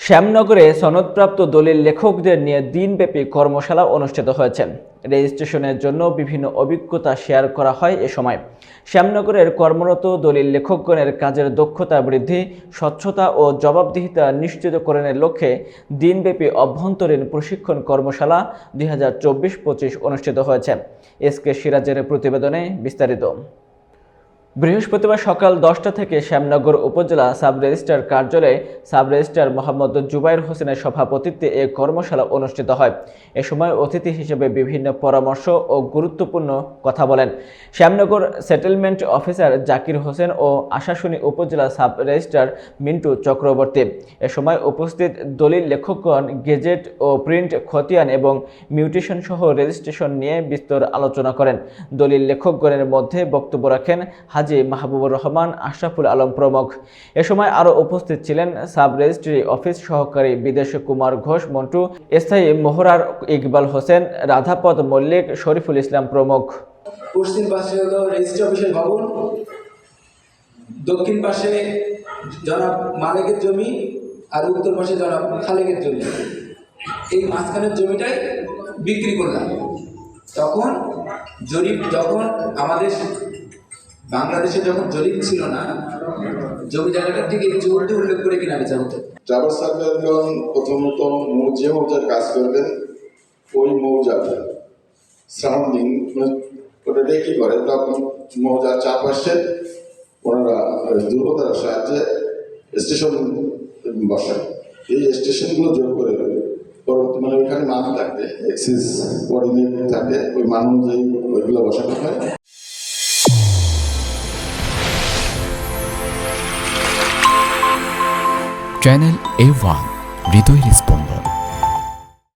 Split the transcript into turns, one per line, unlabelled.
শ্যামনগরে সনদপ্রাপ্ত দলিল লেখকদের নিয়ে দিনব্যাপী কর্মশালা অনুষ্ঠিত হয়েছে। রেজিস্ট্রেশনের জন্য বিভিন্ন অভিজ্ঞতা শেয়ার করা হয় এ সময়। শ্যামনগরের কর্মরত দলিল লেখকগণের কাজের দক্ষতা বৃদ্ধি, স্বচ্ছতা ও জবাবদিহিতা নিশ্চিতকরণের লক্ষ্যে দিনব্যাপী অভ্যন্তরীণ প্রশিক্ষণ কর্মশালা 2024-25 অনুষ্ঠিত হয়েছে। এসকে সিরাজের প্রতিবেদনে বিস্তারিত। বৃহস্পতিবার সকাল 10টা থেকে শ্যামনগর উপজেলা সাব রেজিস্ট্রার কার্যালয়ে সাব রেজিস্ট্রার মোহাম্মদ জুবাইর হোসেনের সভাপতিত্বে এ কর্মশালা অনুষ্ঠিত হয়। এ সময় অতিথি হিসেবে বিভিন্ন পরামর্শ ও গুরুত্বপূর্ণ কথা বলেন শ্যামনগর সেটেলমেন্ট অফিসার জাকির হোসেন ও আশাশুনি উপজেলা সাব রেজিস্ট্রার মিন্টু চক্রবর্তী। এ সময় উপস্থিত দলিল লেখকগণ গেজেট ও প্রিন্ট খতিয়ান এবং মিউটেশন সহ রেজিস্ট্রেশন নিয়ে বিস্তর আলোচনা করেন। দলিল লেখকগণের মধ্যে বক্তব্য রাখেন হাজী মাহবুবুর রহমান, আশরাফুল আলম প্রমুখ। এ সময় আরও উপস্থিত ছিলেন সাব রেজিস্ট্রি অফিস সহকারী বিদেশ কুমার ঘোষ মন্টু, স্থায়ী মোহরার ইকবাল হোসেন, রাধাপদ মল্লিক, শরীফুল ইসলাম প্রমুখ।
পশ্চিম পাশে হলো রেজিস্ট্রি অফিসের ভবন, দক্ষিণ পাশে জনাব মালিকের জমি আর উত্তর পাশে জনাব খালেকের জমি। এই মাঝখানের জমিটাই বিক্রি করলাম। তখন আমাদের বাংলাদেশে যখন জরিপ ছিল না, জমি জায়গাটা ঠিক এই জমিতে উল্লেখ করে কিনা বেচা হতো।
ট্রাভার্স সার্ভেয়রগণ প্রথমত যে মৌজার কাজ করবেন ওই মৌজার সারাউন্ডিং ওটা কি করে, তখন মৌজার চারপাশে ওনারা দুর্বতার সাহায্যে স্টেশন বসায়। এই স্টেশনগুলো যোগ করে পরবর্তী মানে ওইখানে মান থাকবে, এক্সিস কোঅর্ডিনেট থাকে, ওই মান অনুযায়ী ওইগুলো বসানো হয়।
চ্যানেল A1 হৃদয়ের স্পন্দন।